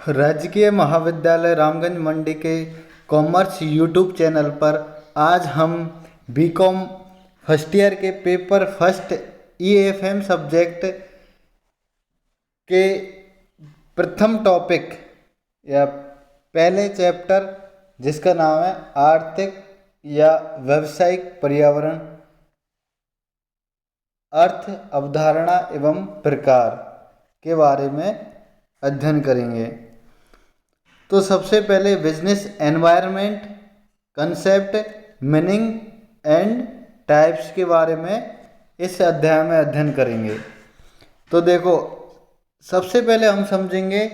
राजकीय महाविद्यालय रामगंज मंडी के कॉमर्स यूट्यूब चैनल पर आज हम बीकॉम फर्स्ट ईयर के पेपर फर्स्ट ईएफएम सब्जेक्ट के प्रथम टॉपिक या पहले चैप्टर जिसका नाम है आर्थिक या व्यावसायिक पर्यावरण, अर्थ, अवधारणा एवं प्रकार के बारे में अध्ययन करेंगे। तो सबसे पहले business environment, concept, meaning and types के बारे में इस अध्याय में अध्ययन करेंगे। तो देखो, सबसे पहले हम समझेंगे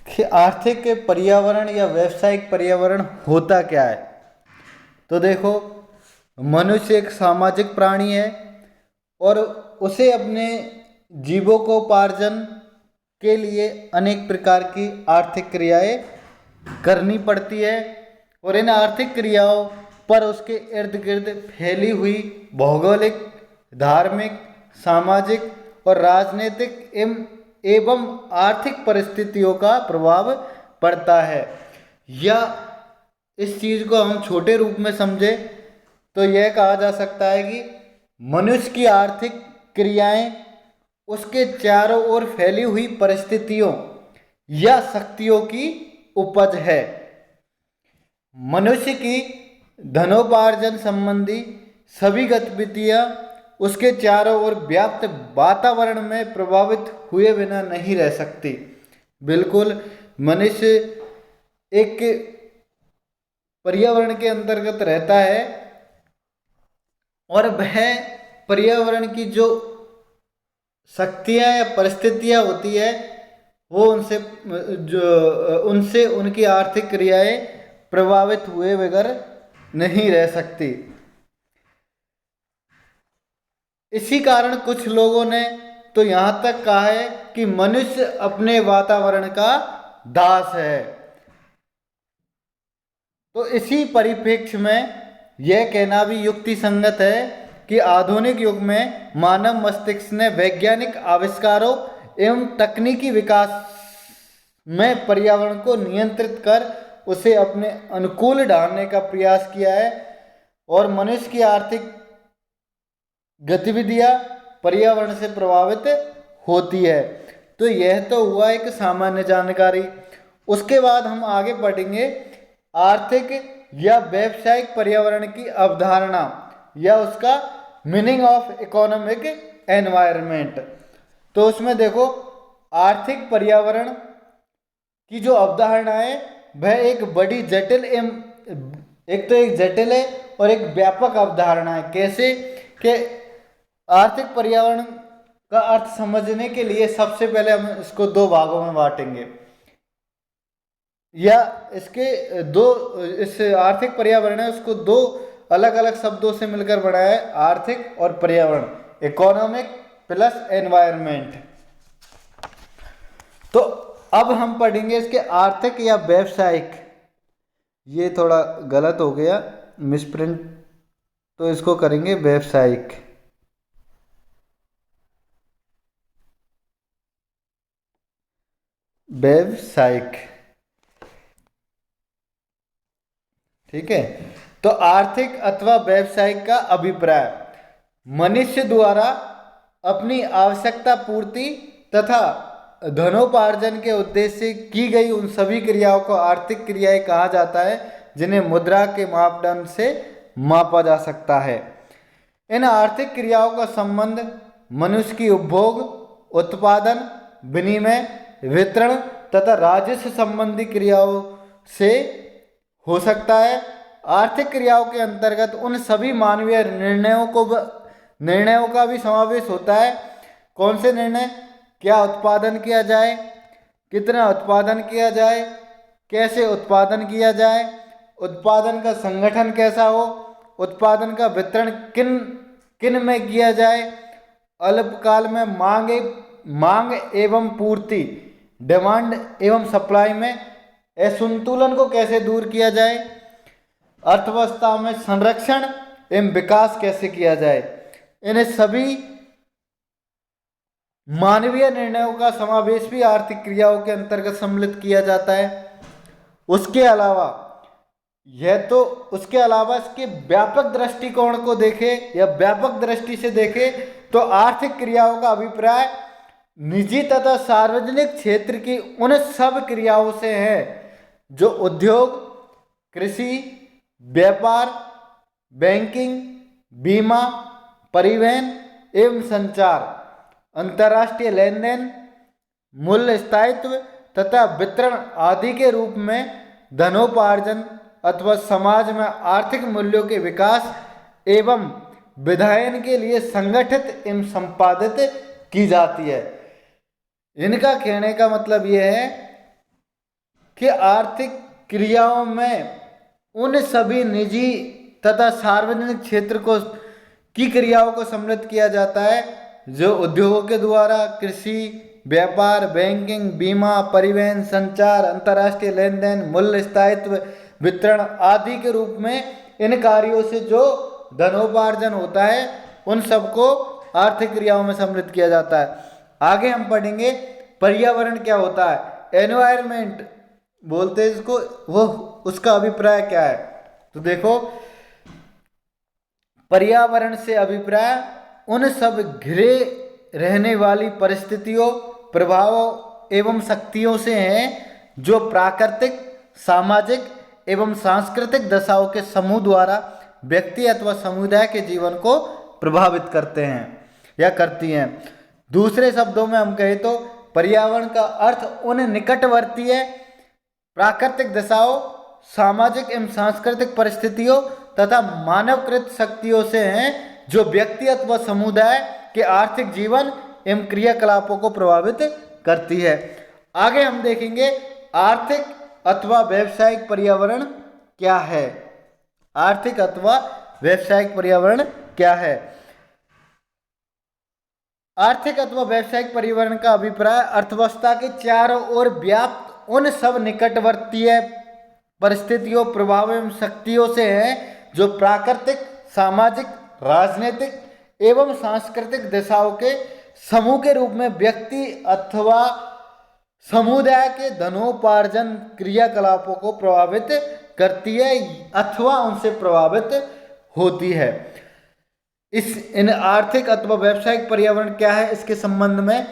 कि आर्थिक पर्यावरण या व्यावसायिक पर्यावरण होता क्या है। तो देखो, मनुष्य एक सामाजिक प्राणी है और उसे अपने जीविकोपार्जन के लिए अनेक प्रकार की आर्थिक क्रियाएं करनी पड़ती है और इन आर्थिक क्रियाओं पर उसके इर्द गिर्द फैली हुई भौगोलिक, धार्मिक, सामाजिक और राजनीतिक एवं आर्थिक परिस्थितियों का प्रभाव पड़ता है। या इस चीज़ को हम छोटे रूप में समझे तो यह कहा जा सकता है कि मनुष्य की आर्थिक क्रियाएं उसके चारों ओर फैली हुई परिस्थितियों या शक्तियों की उपज है। मनुष्य की धनोपार्जन संबंधी सभी गतिविधियां उसके चारों ओर व्याप्त वातावरण में प्रभावित हुए बिना नहीं रह सकती। बिल्कुल, मनुष्य एक पर्यावरण के अंतर्गत रहता है और वह पर्यावरण की जो शक्तियाँ या परिस्थितियाँ होती है वो उनसे उनकी आर्थिक क्रियाएं प्रभावित हुए बगैर नहीं रह सकती। इसी कारण कुछ लोगों ने तो यहाँ तक कहा है कि मनुष्य अपने वातावरण का दास है। तो इसी परिप्रेक्ष्य में यह कहना भी युक्ति संगत है कि आधुनिक युग में मानव मस्तिष्क ने वैज्ञानिक आविष्कारों एवं तकनीकी विकास में पर्यावरण को नियंत्रित कर उसे अपने अनुकूल ढालने का प्रयास किया है और मनुष्य की आर्थिक गतिविधियां पर्यावरण से प्रभावित होती है। तो यह तो हुआ एक सामान्य जानकारी। उसके बाद हम आगे बढ़ेंगे आर्थिक या व्यावसायिक पर्यावरण की अवधारणा या उसका मीनिंग ऑफ इकोनॉमिक एनवायरनमेंट। तो उसमें देखो, आर्थिक पर्यावरण की जो अवधारणा है वह एक बड़ी जटिल एक जटिल है और एक व्यापक अवधारणा है। कैसे कि आर्थिक पर्यावरण का अर्थ समझने के लिए सबसे पहले हम इसको दो भागों में बांटेंगे या इस आर्थिक पर्यावरण है उसको दो अलग अलग शब्दों से मिलकर बना है, आर्थिक और पर्यावरण, इकोनॉमिक प्लस एनवायरनमेंट। तो अब हम पढ़ेंगे इसके आर्थिक या व्यावसायिक। ये थोड़ा गलत हो गया, मिसप्रिंट, तो इसको करेंगे व्यावसायिक। व्यावसायिक, ठीक है। तो आर्थिक अथवा व्यावसायिक का अभिप्राय मनुष्य द्वारा अपनी आवश्यकता पूर्ति तथा धनोपार्जन के उद्देश्य से की गई उन सभी क्रियाओं को आर्थिक क्रियाएं कहा जाता है जिन्हें मुद्रा के मापदंड से मापा जा सकता है। इन आर्थिक क्रियाओं का संबंध मनुष्य की उपभोग, उत्पादन, विनिमय, वितरण तथा राजस्व संबंधी क्रियाओं से हो सकता है। आर्थिक क्रियाओं के अंतर्गत उन सभी मानवीय निर्णयों का भी समावेश होता है। कौन से निर्णय? क्या उत्पादन किया जाए, कितना उत्पादन किया जाए, कैसे उत्पादन किया जाए, उत्पादन का संगठन कैसा हो, उत्पादन का वितरण किन किन में किया जाए, अल्पकाल में मांग एवं पूर्ति, डिमांड एवं सप्लाई में असंतुलन को कैसे दूर किया जाए, अर्थव्यवस्था में संरक्षण एवं विकास कैसे किया जाए। इन सभी मानवीय निर्णयों का समावेश भी आर्थिक क्रियाओं के अंतर्गत सम्मिलित किया जाता है। उसके अलावा उसके अलावा इसके व्यापक दृष्टिकोण को देखें या व्यापक दृष्टि से देखें तो आर्थिक क्रियाओं का अभिप्राय निजी तथा सार्वजनिक क्षेत्र की उन सब क्रियाओं से है जो उद्योग, कृषि, व्यापार, बैंकिंग, बीमा, परिवहन एवं संचार, अंतर्राष्ट्रीय लेन देन, मूल्य स्थायित्व तथा वितरण आदि के रूप में धनोपार्जन अथवा समाज में आर्थिक मूल्यों के विकास एवं विधायन के लिए संगठित एवं संपादित की जाती है। इनका कहने का मतलब यह है कि आर्थिक क्रियाओं में उन सभी निजी तथा सार्वजनिक क्षेत्र की क्रियाओं को सम्मिलित किया जाता है जो उद्योगों के द्वारा कृषि, व्यापार, बैंकिंग, बीमा, परिवहन, संचार, अंतर्राष्ट्रीय लेन देन, मूल्य स्थायित्व, वितरण आदि के रूप में इन कार्यों से जो धनोपार्जन होता है उन सबको आर्थिक क्रियाओं में सम्मिलित किया जाता है। आगे हम पढ़ेंगे पर्यावरण क्या होता है, एनवायरमेंट बोलते हैं इसको, वो उसका अभिप्राय क्या है। तो देखो, पर्यावरण से अभिप्राय उन सब घिरे रहने वाली परिस्थितियों, प्रभावों एवं शक्तियों से हैं जो प्राकृतिक, सामाजिक एवं सांस्कृतिक दशाओं के समूह द्वारा व्यक्ति अथवा समुदाय के जीवन को प्रभावित करते हैं या करती हैं। दूसरे शब्दों में हम कहें तो पर्यावरण का अर्थ उन निकटवर्ती प्राकृतिक दशाओं, सामाजिक एवं सांस्कृतिक परिस्थितियों तथा मानवकृत शक्तियों से हैं जो व्यक्ति अथवा समुदाय के आर्थिक जीवन एवं क्रियाकलापों को प्रभावित करती है। आगे हम देखेंगे आर्थिक अथवा व्यावसायिक पर्यावरण क्या है। आर्थिक अथवा व्यावसायिक पर्यावरण क्या है। आर्थिक अथवा व्यावसायिक पर्यावरण का अभिप्राय अर्थव्यवस्था के चारों ओर व्याप्त उन सब निकटवर्तीय परिस्थितियों, प्रभावों एवं शक्तियों से हैं जो प्राकृतिक, सामाजिक, राजनीतिक एवं सांस्कृतिक दशाओं के समूह के रूप में व्यक्ति अथवा समुदाय के धनोपार्जन क्रियाकलापों को प्रभावित करती है अथवा उनसे प्रभावित होती है। इन आर्थिक अथवा व्यावसायिक पर्यावरण क्या है, इसके संबंध में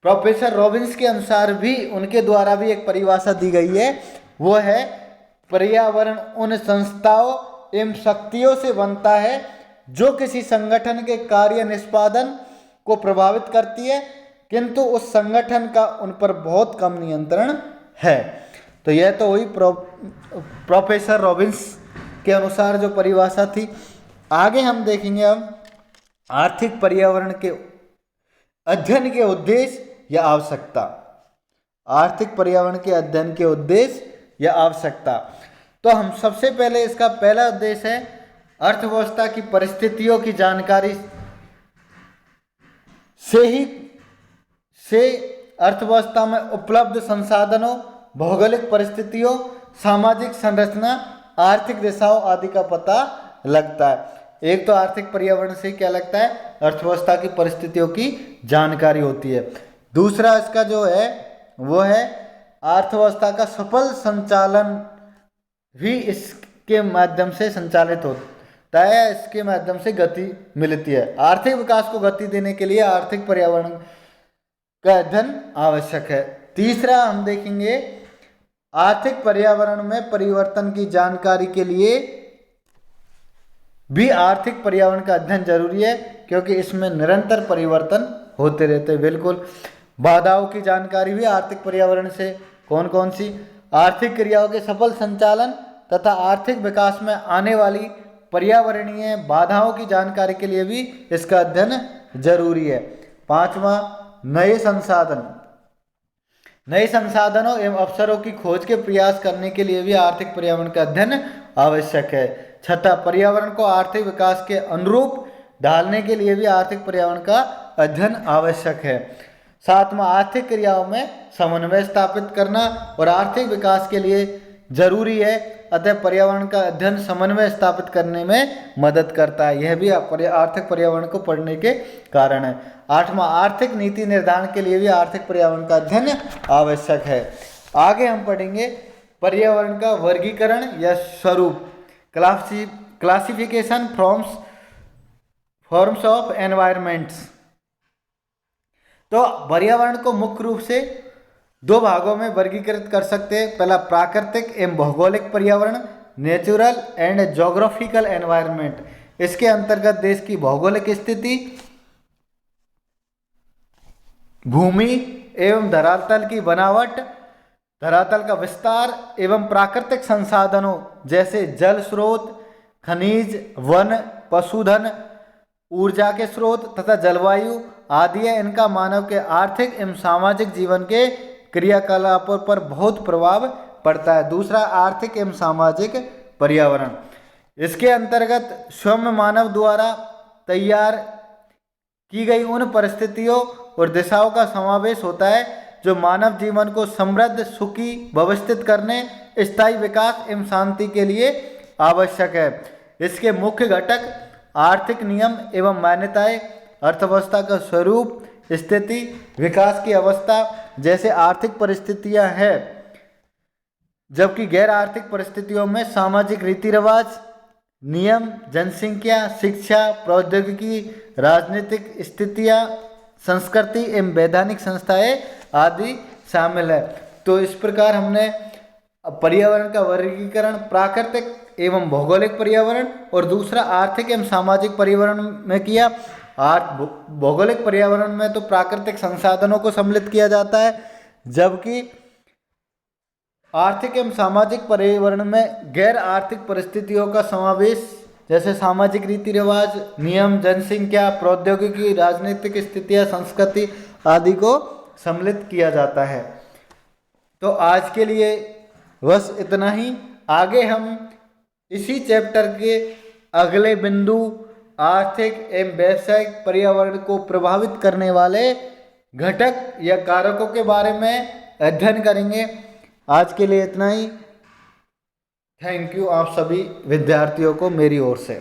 प्रोफेसर रॉबिन्स के अनुसार भी उनके द्वारा भी एक परिभाषा दी गई है। वो है पर्यावरण उन संस्थाओं एवं शक्तियों से बनता है जो किसी संगठन के कार्य निष्पादन को प्रभावित करती है किंतु उस संगठन का उन पर बहुत कम नियंत्रण है। तो यह तो हुई प्रोफेसर रॉबिन्स के अनुसार जो परिभाषा थी। आगे हम देखेंगे अब आर्थिक पर्यावरण के अध्ययन के उद्देश्य या आवश्यकता। आर्थिक पर्यावरण के अध्ययन के उद्देश्य या आवश्यकता। तो हम सबसे पहले इसका पहला उद्देश्य है अर्थव्यवस्था की परिस्थितियों की जानकारी से अर्थव्यवस्था में उपलब्ध संसाधनों, भौगोलिक परिस्थितियों, सामाजिक संरचना, आर्थिक दिशाओं आदि का पता लगता है। एक तो आर्थिक पर्यावरण से क्या लगता है, अर्थव्यवस्था की परिस्थितियों की जानकारी होती है। दूसरा इसका जो है वो है अर्थव्यवस्था का सफल संचालन भी इसके माध्यम से संचालित होता है, इसके माध्यम से गति मिलती है। आर्थिक विकास को गति देने के लिए आर्थिक पर्यावरण का अध्ययन आवश्यक है। तीसरा हम देखेंगे आर्थिक पर्यावरण में परिवर्तन की जानकारी के लिए भी आर्थिक पर्यावरण का अध्ययन जरूरी है क्योंकि इसमें निरंतर परिवर्तन होते रहते हैं। बिल्कुल, बाधाओं की जानकारी भी आर्थिक पर्यावरण से कौन कौन सी, आर्थिक क्रियाओं के सफल संचालन तथा आर्थिक विकास में आने वाली पर्यावरणीय बाधाओं की जानकारी के लिए भी इसका अध्ययन जरूरी है। पांचवा, नए संसाधनों एवं अवसरों की खोज के प्रयास करने के लिए भी आर्थिक पर्यावरण का अध्ययन आवश्यक है। छठा, पर्यावरण को आर्थिक विकास के अनुरूप ढालने के लिए भी आर्थिक पर्यावरण का अध्ययन आवश्यक है। सातवां, आर्थिक क्रियाओं में समन्वय स्थापित करना और आर्थिक विकास के लिए जरूरी है, अतः पर्यावरण का अध्ययन समन्वय स्थापित करने में मदद करता है। यह भी आर्थिक पर्यावरण को पढ़ने के कारण है। 8वां, आर्थिक नीति निर्धारण के लिए भी आर्थिक पर्यावरण का अध्ययन आवश्यक है। आगे हम पढ़ेंगे पर्यावरण का वर्गीकरण या स्वरूप, क्लासिफिकेशन फॉर्म्स ऑफ एनवायरमेंट्स। तो पर्यावरण को मुख्य रूप से दो भागों में वर्गीकृत कर सकते हैं। पहला प्राकृतिक एवं भौगोलिक पर्यावरण, नेचुरल एंड ज्योग्राफिकल एनवायरनमेंट। इसके अंतर्गत देश की भौगोलिक स्थिति, भूमि एवं धरातल की बनावट, धरातल का विस्तार एवं प्राकृतिक संसाधनों जैसे जल स्रोत, खनिज, वन, पशुधन, ऊर्जा के स्रोत तथा जलवायु आदि है। इनका मानव के आर्थिक एवं सामाजिक जीवन के क्रियाकलापों पर बहुत प्रभाव पड़ता है। दूसरा, आर्थिक एवं सामाजिक पर्यावरण। इसके अंतर्गत स्वयं मानव द्वारा तैयार की गई उन परिस्थितियों और दिशाओं का समावेश होता है जो मानव जीवन को समृद्ध, सुखी, व्यवस्थित करने, स्थायी विकास एवं शांति के लिए आवश्यक है। इसके मुख्य घटक आर्थिक नियम एवं मान्यताएं, अर्थव्यवस्था का स्वरूप, स्थिति, विकास की अवस्था जैसे आर्थिक परिस्थितियां हैं, जबकि गैर आर्थिक परिस्थितियों में सामाजिक रीति रिवाज, नियम, जनसंख्या, शिक्षा, प्रौद्योगिकी, राजनीतिक स्थितियां, संस्कृति एवं वैधानिक संस्थाएं आदि शामिल है। तो इस प्रकार हमने पर्यावरण का वर्गीकरण प्राकृतिक एवं भौगोलिक पर्यावरण और दूसरा आर्थिक एवं सामाजिक पर्यावरण में किया। भौगोलिक पर्यावरण में तो प्राकृतिक संसाधनों को सम्मिलित किया जाता है, जबकि आर्थिक एवं सामाजिक पर्यावरण में गैर आर्थिक परिस्थितियों का समावेश जैसे सामाजिक रीति रिवाज, नियम, जनसंख्या, प्रौद्योगिकी, राजनीतिक स्थितियां, संस्कृति आदि को सम्मिलित किया जाता है। तो आज के लिए बस इतना ही। आगे हम इसी चैप्टर के अगले बिंदु आर्थिक एवं व्यावसायिक पर्यावरण को प्रभावित करने वाले घटक या कारकों के बारे में अध्ययन करेंगे। आज के लिए इतना ही। थैंक यू आप सभी विद्यार्थियों को मेरी ओर से।